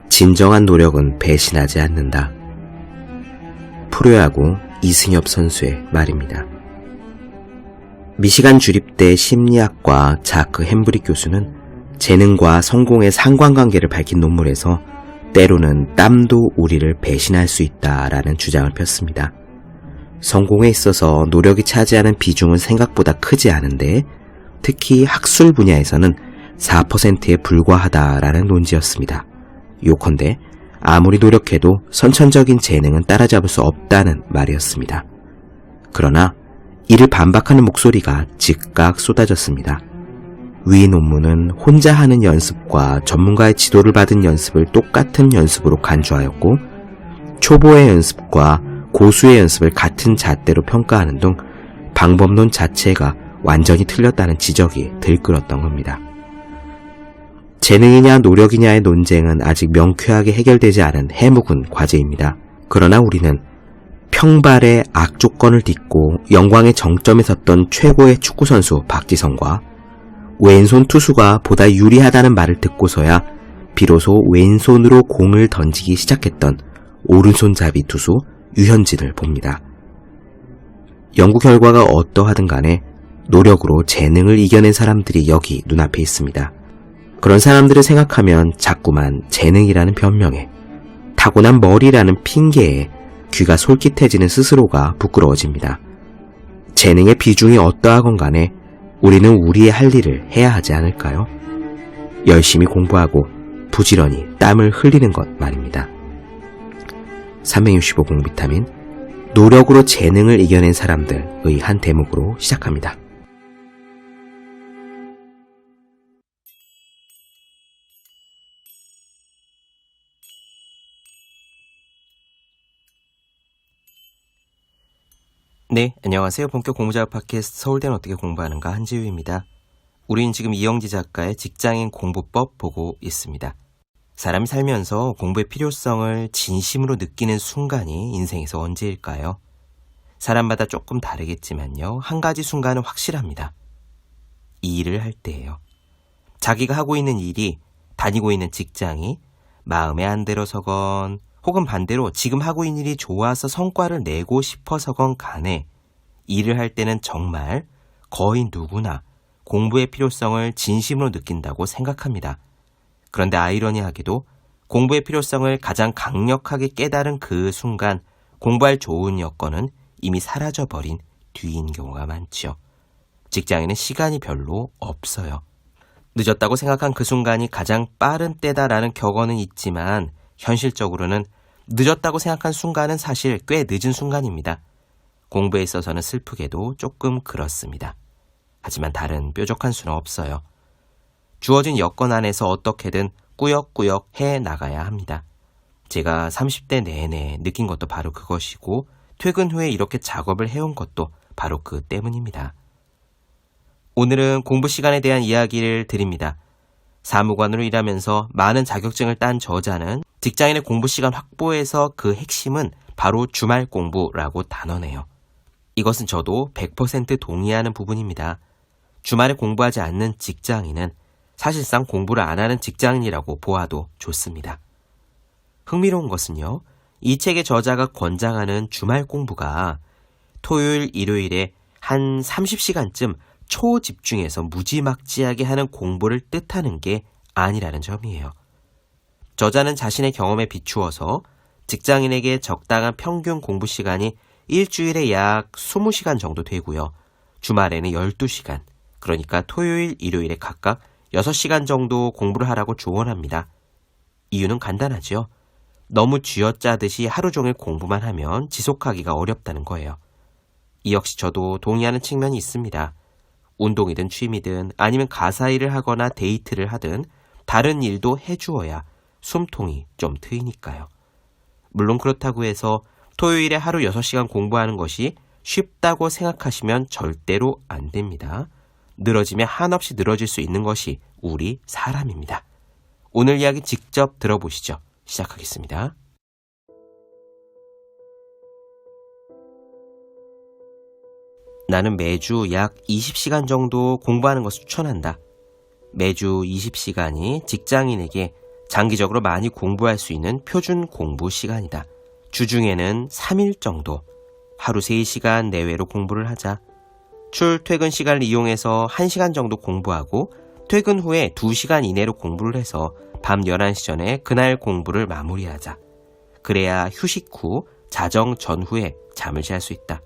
진정한 노력은 배신하지 않는다. 프로야구 이승엽 선수의 말입니다. 미시간 주립대 심리학과 자크 햄브릭 교수는 재능과 성공의 상관관계를 밝힌 논문에서 때로는 땀도 우리를 배신할 수 있다라는 주장을 폈습니다. 성공에 있어서 노력이 차지하는 비중은 생각보다 크지 않은데 특히 학술 분야에서는 4%에 불과하다라는 논지였습니다. 요컨대 아무리 노력해도 선천적인 재능은 따라잡을 수 없다는 말이었습니다. 그러나 이를 반박하는 목소리가 즉각 쏟아졌습니다. 위 논문은 혼자 하는 연습과 전문가의 지도를 받은 연습을 똑같은 연습으로 간주하였고 초보의 연습과 고수의 연습을 같은 잣대로 평가하는 등 방법론 자체가 완전히 틀렸다는 지적이 들끓었던 겁니다. 재능이냐 노력이냐의 논쟁은 아직 명쾌하게 해결되지 않은 해묵은 과제입니다. 그러나 우리는 평발의 악조건을 딛고 영광의 정점에 섰던 최고의 축구선수 박지성과 왼손 투수가 보다 유리하다는 말을 듣고서야 비로소 왼손으로 공을 던지기 시작했던 오른손잡이 투수 유현진을 봅니다. 연구 결과가 어떠하든 간에 노력으로 재능을 이겨낸 사람들이 여기 눈앞에 있습니다. 그런 사람들을 생각하면 자꾸만 재능이라는 변명에 타고난 머리라는 핑계에 귀가 솔깃해지는 스스로가 부끄러워집니다. 재능의 비중이 어떠하건 간에 우리는 우리의 할 일을 해야 하지 않을까요? 열심히 공부하고 부지런히 땀을 흘리는 것 말입니다. 365 공비타민, 노력으로 재능을 이겨낸 사람들의 한 대목으로 시작합니다. 네, 안녕하세요. 본격 공부작업 팟캐스트 서울대는 어떻게 공부하는가 한지우입니다. 우린 지금 이영지 작가의 직장인 공부법 보고 있습니다. 사람이 살면서 공부의 필요성을 진심으로 느끼는 순간이 인생에서 언제일까요? 사람마다 조금 다르겠지만요. 한 가지 순간은 확실합니다. 이 일을 할 때예요. 자기가 하고 있는 일이, 다니고 있는 직장이 마음에 안 들어서건 혹은 반대로 지금 하고 있는 일이 좋아서 성과를 내고 싶어서건 간에 일을 할 때는 정말 거의 누구나 공부의 필요성을 진심으로 느낀다고 생각합니다. 그런데 아이러니하게도 공부의 필요성을 가장 강력하게 깨달은 그 순간 공부할 좋은 여건은 이미 사라져버린 뒤인 경우가 많죠. 직장에는 시간이 별로 없어요. 늦었다고 생각한 그 순간이 가장 빠른 때다라는 격언은 있지만 현실적으로는 늦었다고 생각한 순간은 사실 꽤 늦은 순간입니다. 공부에 있어서는 슬프게도 조금 그렇습니다. 하지만 다른 뾰족한 수는 없어요. 주어진 여건 안에서 어떻게든 꾸역꾸역 해나가야 합니다. 제가 30대 내내 느낀 것도 바로 그것이고 퇴근 후에 이렇게 작업을 해온 것도 바로 그 때문입니다. 오늘은 공부 시간에 대한 이야기를 드립니다. 사무관으로 일하면서 많은 자격증을 딴 저자는 직장인의 공부 시간 확보에서 그 핵심은 바로 주말 공부라고 단언해요. 이것은 저도 100% 동의하는 부분입니다. 주말에 공부하지 않는 직장인은 사실상 공부를 안 하는 직장인이라고 보아도 좋습니다. 흥미로운 것은요. 이 책의 저자가 권장하는 주말 공부가 토요일, 일요일에 한 30시간쯤 초집중해서 무지막지하게 하는 공부를 뜻하는 게 아니라는 점이에요. 저자는 자신의 경험에 비추어서 직장인에게 적당한 평균 공부 시간이 일주일에 약 20시간 정도 되고요. 주말에는 12시간, 그러니까 토요일, 일요일에 각각 6시간 정도 공부를 하라고 조언합니다. 이유는 간단하죠. 너무 쥐어짜듯이 하루 종일 공부만 하면 지속하기가 어렵다는 거예요. 이 역시 저도 동의하는 측면이 있습니다. 운동이든 취미든 아니면 가사 일을 하거나 데이트를 하든 다른 일도 해주어야 숨통이 좀 트이니까요. 물론 그렇다고 해서 토요일에 하루 6시간 공부하는 것이 쉽다고 생각하시면 절대로 안 됩니다. 늘어지면 한없이 늘어질 수 있는 것이 우리 사람입니다. 오늘 이야기 직접 들어보시죠. 시작하겠습니다. 나는 매주 약 20시간 정도 공부하는 것을 추천한다. 매주 20시간이 직장인에게 장기적으로 많이 공부할 수 있는 표준 공부 시간이다. 주중에는 3일 정도, 하루 3시간 내외로 공부를 하자. 출퇴근 시간을 이용해서 1시간 정도 공부하고 퇴근 후에 2시간 이내로 공부를 해서 밤 11시 전에 그날 공부를 마무리하자. 그래야 휴식 후, 자정 전후에 잠을 잘 수 있다.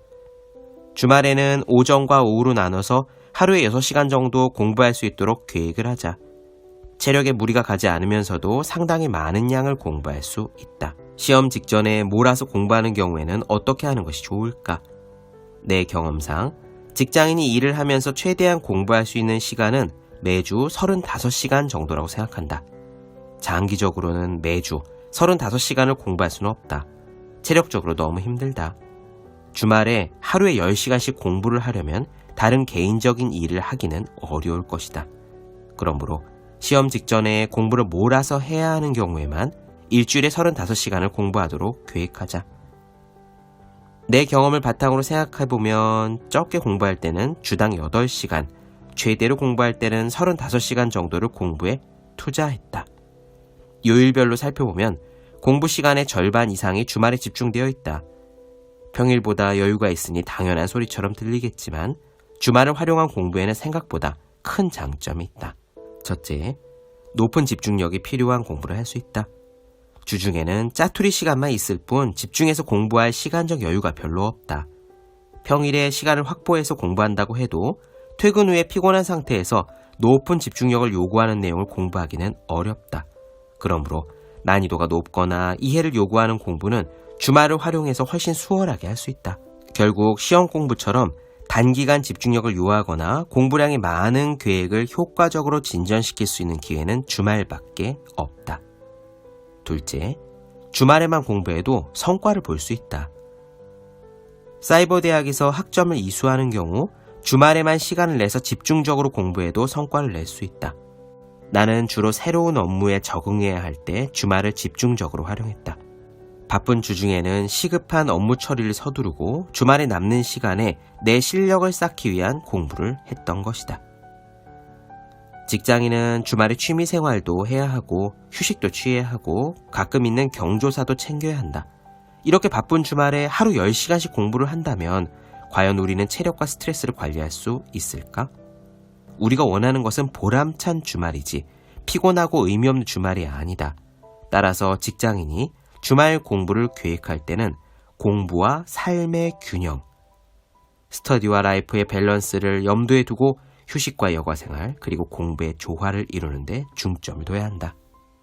주말에는 오전과 오후로 나눠서 하루에 6시간 정도 공부할 수 있도록 계획을 하자. 체력에 무리가 가지 않으면서도 상당히 많은 양을 공부할 수 있다. 시험 직전에 몰아서 공부하는 경우에는 어떻게 하는 것이 좋을까? 내 경험상 직장인이 일을 하면서 최대한 공부할 수 있는 시간은 매주 35시간 정도라고 생각한다. 장기적으로는 매주 35시간을 공부할 수는 없다. 체력적으로 너무 힘들다. 주말에 하루에 10시간씩 공부를 하려면 다른 개인적인 일을 하기는 어려울 것이다. 그러므로 시험 직전에 공부를 몰아서 해야 하는 경우에만 일주일에 35시간을 공부하도록 계획하자. 내 경험을 바탕으로 생각해보면 적게 공부할 때는 주당 8시간, 최대로 공부할 때는 35시간 정도를 공부에 투자했다. 요일별로 살펴보면 공부 시간의 절반 이상이 주말에 집중되어 있다. 평일보다 여유가 있으니 당연한 소리처럼 들리겠지만 주말을 활용한 공부에는 생각보다 큰 장점이 있다. 첫째, 높은 집중력이 필요한 공부를 할 수 있다. 주중에는 짜투리 시간만 있을 뿐 집중해서 공부할 시간적 여유가 별로 없다. 평일에 시간을 확보해서 공부한다고 해도 퇴근 후에 피곤한 상태에서 높은 집중력을 요구하는 내용을 공부하기는 어렵다. 그러므로 난이도가 높거나 이해를 요구하는 공부는 주말을 활용해서 훨씬 수월하게 할 수 있다. 결국 시험 공부처럼 단기간 집중력을 요하거나 공부량이 많은 계획을 효과적으로 진전시킬 수 있는 기회는 주말밖에 없다. 둘째, 주말에만 공부해도 성과를 볼 수 있다. 사이버대학에서 학점을 이수하는 경우 주말에만 시간을 내서 집중적으로 공부해도 성과를 낼 수 있다. 나는 주로 새로운 업무에 적응해야 할 때 주말을 집중적으로 활용했다. 바쁜 주중에는 시급한 업무 처리를 서두르고 주말에 남는 시간에 내 실력을 쌓기 위한 공부를 했던 것이다. 직장인은 주말에 취미 생활도 해야 하고 휴식도 취해야 하고 가끔 있는 경조사도 챙겨야 한다. 이렇게 바쁜 주말에 하루 10시간씩 공부를 한다면 과연 우리는 체력과 스트레스를 관리할 수 있을까? 우리가 원하는 것은 보람찬 주말이지 피곤하고 의미 없는 주말이 아니다. 따라서 직장인이 주말 공부를 계획할 때는 공부와 삶의 균형, 스터디와 라이프의 밸런스를 염두에 두고 휴식과 여가생활 그리고 공부의 조화를 이루는 데 중점을 둬야 한다.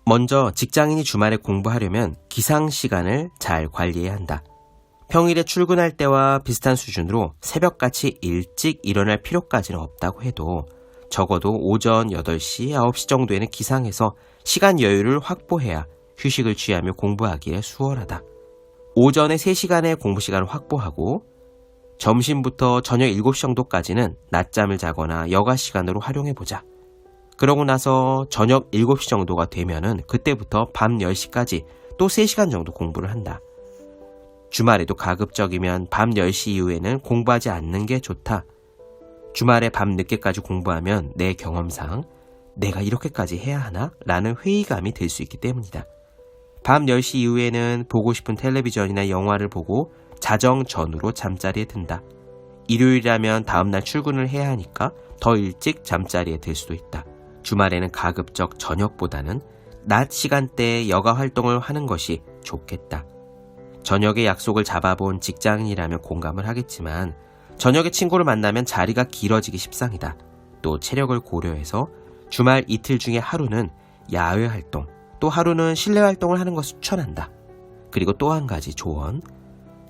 먼저 직장인이 주말에 공부하려면 기상시간을 잘 관리해야 한다. 평일에 출근할 때와 비슷한 수준으로 새벽같이 일찍 일어날 필요까지는 없다고 해도 적어도 오전 8시, 9시 정도에는 기상해서 시간 여유를 확보해야 휴식을 취하며 공부하기에 수월하다. 오전에 3시간의 공부 시간을 확보하고 점심부터 저녁 7시 정도까지는 낮잠을 자거나 여가 시간으로 활용해보자. 그러고 나서 저녁 7시 정도가 되면은 그때부터 밤 10시까지 또 3시간 정도 공부를 한다. 주말에도 가급적이면 밤 10시 이후에는 공부하지 않는 게 좋다. 주말에 밤 늦게까지 공부하면 내 경험상 내가 이렇게까지 해야 하나? 라는 회의감이 들 수 있기 때문이다. 밤 10시 이후에는 보고 싶은 텔레비전이나 영화를 보고 자정 전후로 잠자리에 든다. 일요일이라면 다음날 출근을 해야 하니까 더 일찍 잠자리에 들 수도 있다. 주말에는 가급적 저녁보다는 낮 시간대에 여가 활동을 하는 것이 좋겠다. 저녁에 약속을 잡아본 직장인이라면 공감을 하겠지만 저녁에 친구를 만나면 자리가 길어지기 십상이다. 또 체력을 고려해서 주말 이틀 중에 하루는 야외 활동, 또 하루는 실내 활동을 하는 것을 추천한다. 그리고 또 한 가지 조언,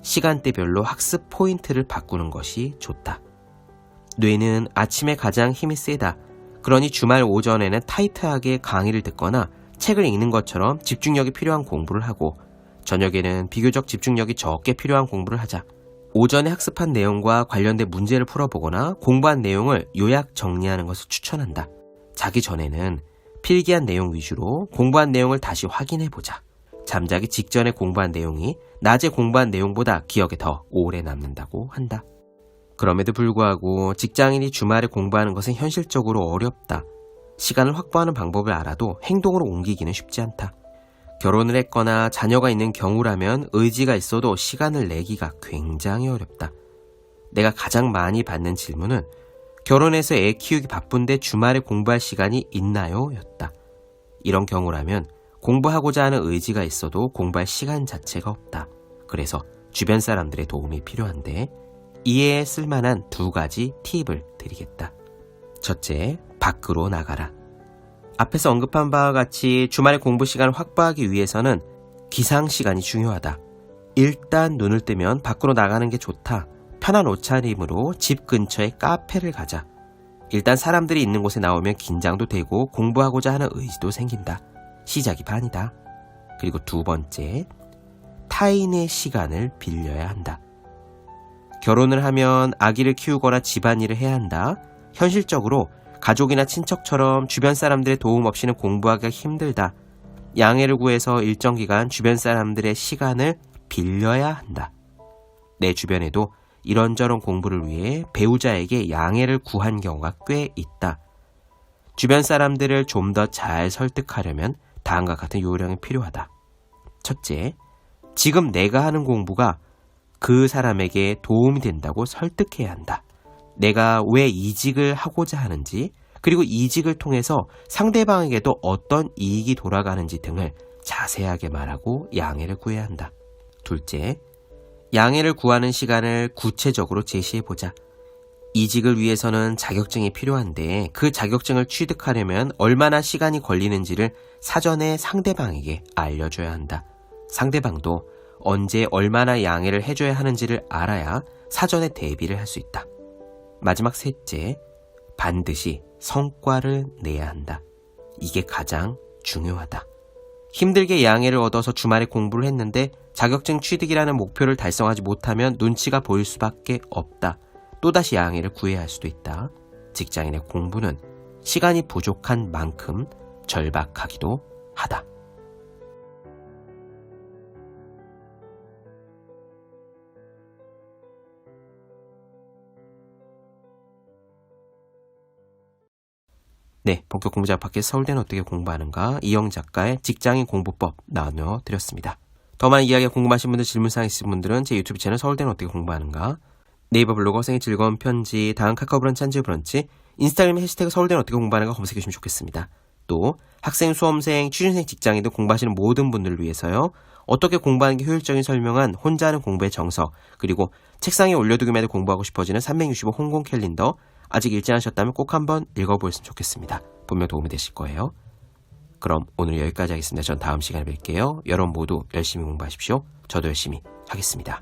시간대별로 학습 포인트를 바꾸는 것이 좋다. 뇌는 아침에 가장 힘이 세다. 그러니 주말 오전에는 타이트하게 강의를 듣거나 책을 읽는 것처럼 집중력이 필요한 공부를 하고 저녁에는 비교적 집중력이 적게 필요한 공부를 하자. 오전에 학습한 내용과 관련된 문제를 풀어보거나 공부한 내용을 요약 정리하는 것을 추천한다. 자기 전에는 필기한 내용 위주로 공부한 내용을 다시 확인해보자. 잠자기 직전에 공부한 내용이 낮에 공부한 내용보다 기억에 더 오래 남는다고 한다. 그럼에도 불구하고 직장인이 주말에 공부하는 것은 현실적으로 어렵다. 시간을 확보하는 방법을 알아도 행동으로 옮기기는 쉽지 않다. 결혼을 했거나 자녀가 있는 경우라면 의지가 있어도 시간을 내기가 굉장히 어렵다. 내가 가장 많이 받는 질문은 결혼해서 애 키우기 바쁜데 주말에 공부할 시간이 있나요? 였다. 이런 경우라면 공부하고자 하는 의지가 있어도 공부할 시간 자체가 없다. 그래서 주변 사람들의 도움이 필요한데 이해에 쓸만한 2가지 팁을 드리겠다. 첫째, 밖으로 나가라. 앞에서 언급한 바와 같이 주말에 공부 시간을 확보하기 위해서는 기상 시간이 중요하다. 일단 눈을 뜨면 밖으로 나가는 게 좋다. 편한 옷차림으로 집 근처에 카페를 가자. 일단 사람들이 있는 곳에 나오면 긴장도 되고 공부하고자 하는 의지도 생긴다. 시작이 반이다. 그리고 2번째, 타인의 시간을 빌려야 한다. 결혼을 하면 아기를 키우거나 집안일을 해야 한다. 현실적으로 가족이나 친척처럼 주변 사람들의 도움 없이는 공부하기가 힘들다. 양해를 구해서 일정 기간 주변 사람들의 시간을 빌려야 한다. 내 주변에도 이런저런 공부를 위해 배우자에게 양해를 구한 경우가 꽤 있다. 주변 사람들을 좀 더 잘 설득하려면 다음과 같은 요령이 필요하다. 첫째, 지금 내가 하는 공부가 그 사람에게 도움이 된다고 설득해야 한다. 내가 왜 이직을 하고자 하는지, 그리고 이직을 통해서 상대방에게도 어떤 이익이 돌아가는지 등을 자세하게 말하고 양해를 구해야 한다. 둘째, 양해를 구하는 시간을 구체적으로 제시해보자. 이직을 위해서는 자격증이 필요한데 그 자격증을 취득하려면 얼마나 시간이 걸리는지를 사전에 상대방에게 알려줘야 한다. 상대방도 언제 얼마나 양해를 해줘야 하는지를 알아야 사전에 대비를 할 수 있다. 마지막 셋째, 반드시 성과를 내야 한다. 이게 가장 중요하다. 힘들게 양해를 얻어서 주말에 공부를 했는데 자격증 취득이라는 목표를 달성하지 못하면 눈치가 보일 수밖에 없다. 또다시 양해를 구해야 할 수도 있다. 직장인의 공부는 시간이 부족한 만큼 절박하기도 하다. 네, 본격 공부자 팟캐스트 서울대는 어떻게 공부하는가 이영 작가의 직장인 공부법 나눠드렸습니다. 더 많은 이야기가 궁금하신 분들, 질문사항 있으신 분들은 제 유튜브 채널 서울대는 어떻게 공부하는가, 네이버 블로그 생의 즐거운 편지, 다음 카카오 브런치 한지 브런치, 인스타그램 해시태그 서울대는 어떻게 공부하는가 검색해 주시면 좋겠습니다. 또 학생, 수험생, 취준생, 직장인들 공부하시는 모든 분들을 위해서요, 어떻게 공부하는 게 효율적인 설명한 혼자 하는 공부의 정석, 그리고 책상에 올려두기만 해도 공부하고 싶어지는 365 홍콩 캘린더, 아직 읽지 않으셨다면 꼭 한번 읽어보셨으면 좋겠습니다. 분명 도움이 되실 거예요. 그럼 오늘 여기까지 하겠습니다. 전 다음 시간에 뵐게요. 여러분 모두 열심히 공부하십시오. 저도 열심히 하겠습니다.